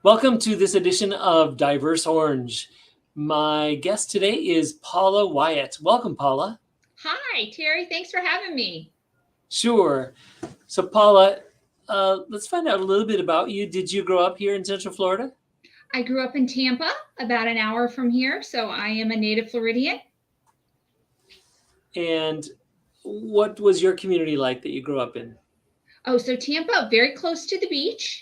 Welcome to this edition of Diverse Orange. My guest today is Paula Wyatt. Welcome, Paula. Hi, Terry. Thanks for having me. Sure. So, Paula, let's find out a little bit about you. Did you grow up here in Central Florida? I grew up in Tampa, about an hour from here, so I am a native Floridian. And what was your community like that you grew up in? Oh, so Tampa, very close to the beach.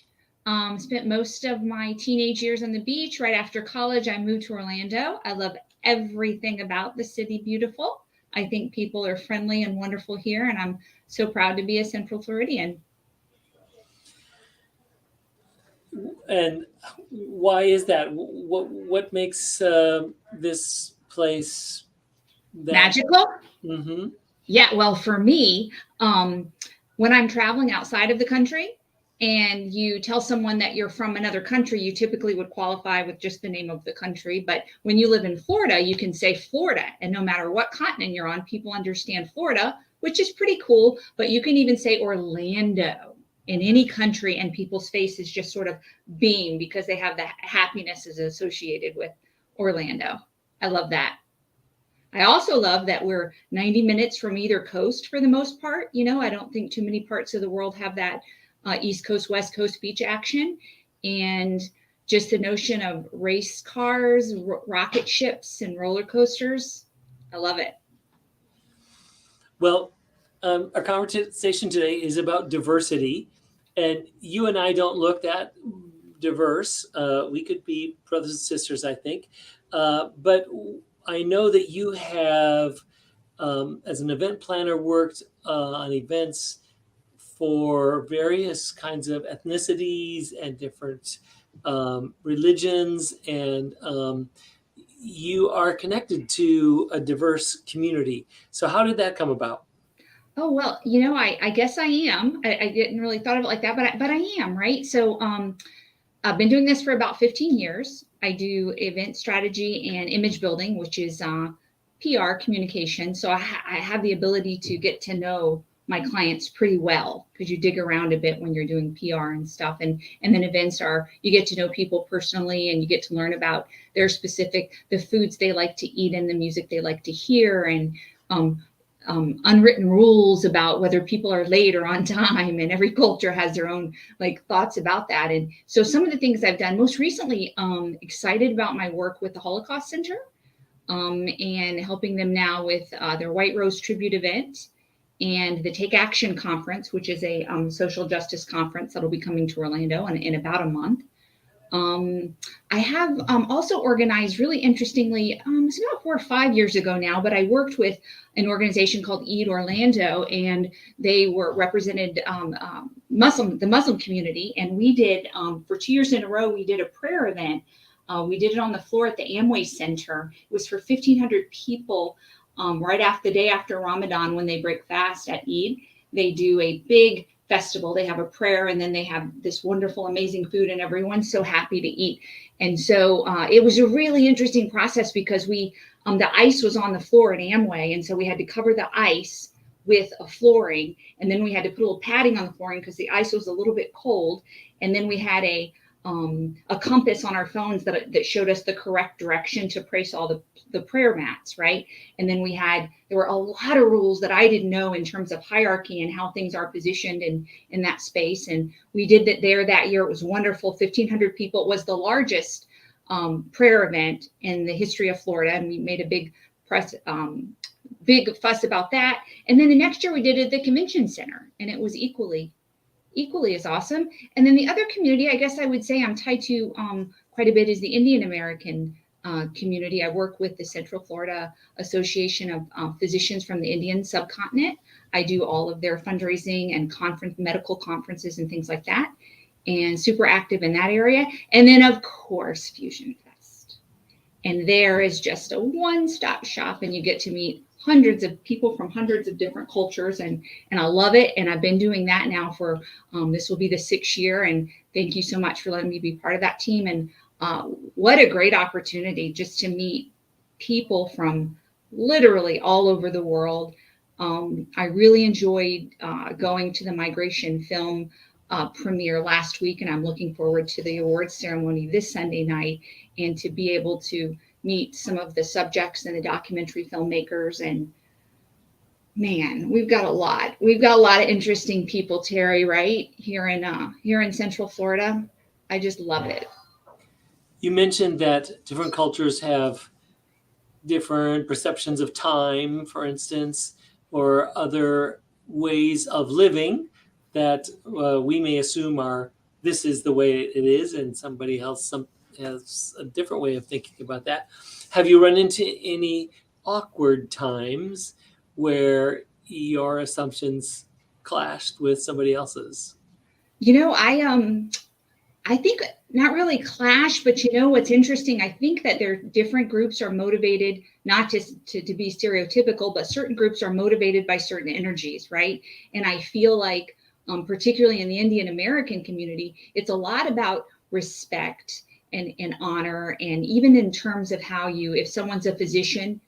Spent most of my teenage years on the beach. Right after college, I moved to Orlando. I love everything about the city, beautiful. I think people are friendly and wonderful here, and I'm so proud to be a Central Floridian. And why is that? What makes this place that? Magical? Mm-hmm. Yeah, well, for me, when I'm traveling outside of the country and you tell someone that you're from another country, you typically would qualify with just the name of the country. But when you live in Florida, you can say Florida. And no matter what continent you're on, people understand Florida, which is pretty cool. But you can even say Orlando in any country, and people's faces just sort of beam because they have the happiness is associated with Orlando. I love that. I also love that we're 90 minutes from either coast for the most part. I don't think too many parts of the world have that East Coast, West Coast beach action. And just the notion of race cars, rocket ships, and roller coasters. I love it. Well, our conversation today is about diversity, and you and I don't look that diverse. We could be brothers and sisters, I think. But I know that you have, as an event planner, worked on events for various kinds of ethnicities and different religions, and you are connected to a diverse community. So, how did that come about? Oh, well, I guess I am. I didn't really thought of it like that, but I am, right? So I've been doing this for about 15 years. I do event strategy and image building, which is PR communication. So I have the ability to get to know my clients pretty well because you dig around a bit when you're doing PR and stuff. And then events are you get to know people personally and you get to learn about their specific the foods they like to eat and the music they like to hear and unwritten rules about whether people are late or on time, and every culture has their own like thoughts about that. And so some of the things I've done most recently, excited about my work with the Holocaust Center, and helping them now with their White Rose tribute event and the Take Action Conference, which is a social justice conference that'll be coming to Orlando in about a month. I have also organized really interestingly, it's about 4 or 5 years ago now, but I worked with an organization called Eid Orlando, and they were represented the Muslim community. And we did, for 2 years in a row, we did a prayer event. We did it on the floor at the Amway Center. It was for 1,500 people right after the day after Ramadan when they break fast at Eid. They do a big festival. They have a prayer, and then they have this wonderful, amazing food, and everyone's so happy to eat. And so it was a really interesting process because the ice was on the floor at Amway, and so we had to cover the ice with a flooring, and then we had to put a little padding on the flooring because the ice was a little bit cold, and then we had a compass on our phones that showed us the correct direction to place all the prayer mats, right? And then there were a lot of rules that I didn't know in terms of hierarchy and how things are positioned in that space. And we did that there that year. It was wonderful. 1,500 people. It was the largest prayer event in the history of Florida, and we made a big fuss about that. And then the next year we did it at the convention center, and it was equally as awesome. And then the other community, I guess I would say I'm tied to quite a bit, is the Indian American community. I work with the Central Florida Association of Physicians from the Indian subcontinent. I do all of their fundraising and medical conferences and things like that, and super active in that area. And then, of course, Fusion Fest. And there is just a one-stop shop, and you get to meet hundreds of people from hundreds of different cultures, and I love it. And I've been doing that now for this will be the 6th year, and thank you so much for letting me be part of that team. And what a great opportunity just to meet people from literally all over the world. I really enjoyed going to the migration film premiere last week, and I'm looking forward to the awards ceremony this Sunday night, and to be able to meet some of the subjects and the documentary filmmakers. And man, we've got a lot. We've got a lot of interesting people, Terry, right here in Central Florida. I just love it. You mentioned that different cultures have different perceptions of time, for instance, or other ways of living that we may assume this is the way it is, and somebody else has a different way of thinking about that. Have you run into any awkward times where your assumptions clashed with somebody else's? I think not really clash, but what's interesting, I think that different groups are motivated not just to be stereotypical, but certain groups are motivated by certain energies, right? And I feel like, particularly in the Indian American community, it's a lot about respect and honor, and even in terms of how if someone's a physician,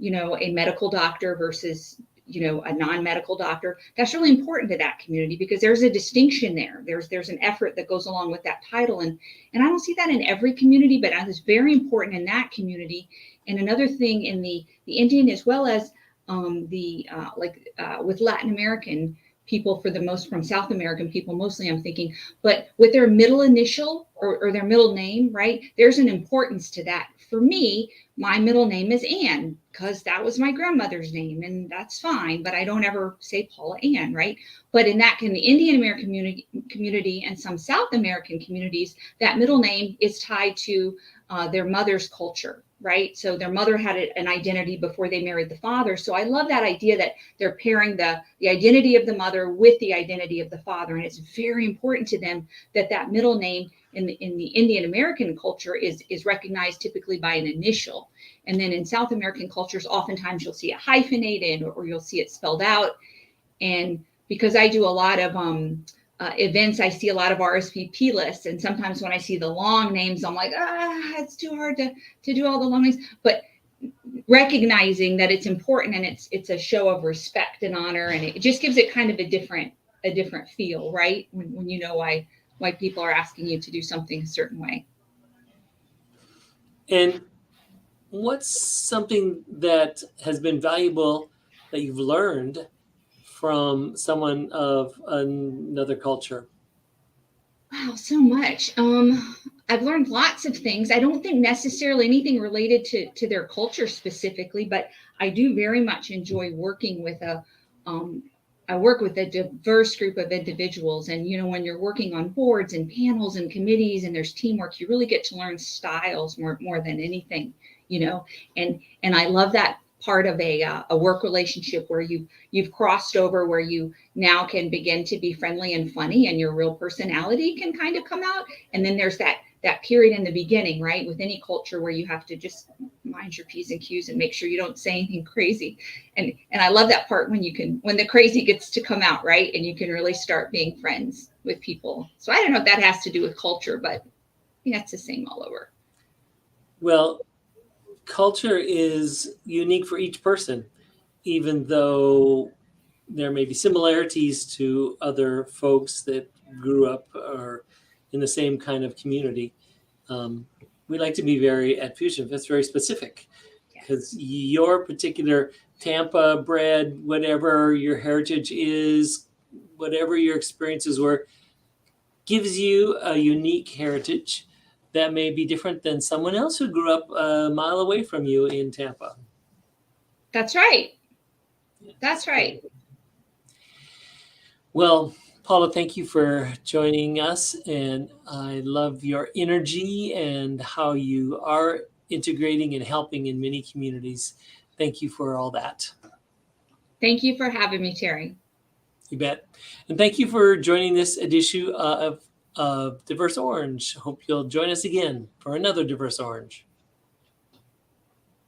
a medical doctor versus a non-medical doctor, that's really important to that community, because there's a distinction there. There's an effort that goes along with that title. And I don't see that in every community, but it's very important in that community. And another thing in the Indian, as well as with Latin American people, from South American people, mostly I'm thinking, but with their middle initial or their middle name, right? There's an importance to that. For me, my middle name is Ann, because that was my grandmother's name, and that's fine, but I don't ever say Paula Ann, right? But in the Indian American community and some South American communities, that middle name is tied to their mother's culture, right? So their mother had an identity before they married the father. So I love that idea that they're pairing the identity of the mother with the identity of the father. And it's very important to them that middle name in the Indian American culture is recognized typically by an initial. And then in South American cultures, oftentimes you'll see it hyphenated, or you'll see it spelled out. And because I do a lot of events, I see a lot of RSVP lists. And sometimes when I see the long names, I'm like, it's too hard to do all the long names. But recognizing that it's important, and it's a show of respect and honor, and it just gives it kind of a different feel, right? When you know why people are asking you to do something a certain way. And what's something that has been valuable that you've learned from someone of another culture? Wow, so much. I've learned lots of things. I don't think necessarily anything related to their culture specifically, but I do very much enjoy working with I work with a diverse group of individuals. And, when you're working on boards and panels and committees and there's teamwork, you really get to learn styles more than anything, and I love that part of a work relationship where you've crossed over, where you now can begin to be friendly and funny, and your real personality can kind of come out. And then there's that period in the beginning, right, with any culture, where you have to just mind your P's and Q's and make sure you don't say anything crazy. And I love that part when the crazy gets to come out, right, and you can really start being friends with people. So I don't know if that has to do with culture, but I think that's the same all over. Well, culture is unique for each person, even though there may be similarities to other folks that grew up or in the same kind of community. We like to be at Fusion, that's very specific, because your particular Tampa bred, whatever your heritage is, whatever your experiences were, gives you a unique heritage that may be different than someone else who grew up a mile away from you in Tampa. That's right. That's right. Well, Paula, thank you for joining us. And I love your energy and how you are integrating and helping in many communities. Thank you for all that. Thank you for having me, Terry. You bet. And thank you for joining this edition of Diverse Orange. Hope you'll join us again for another Diverse Orange.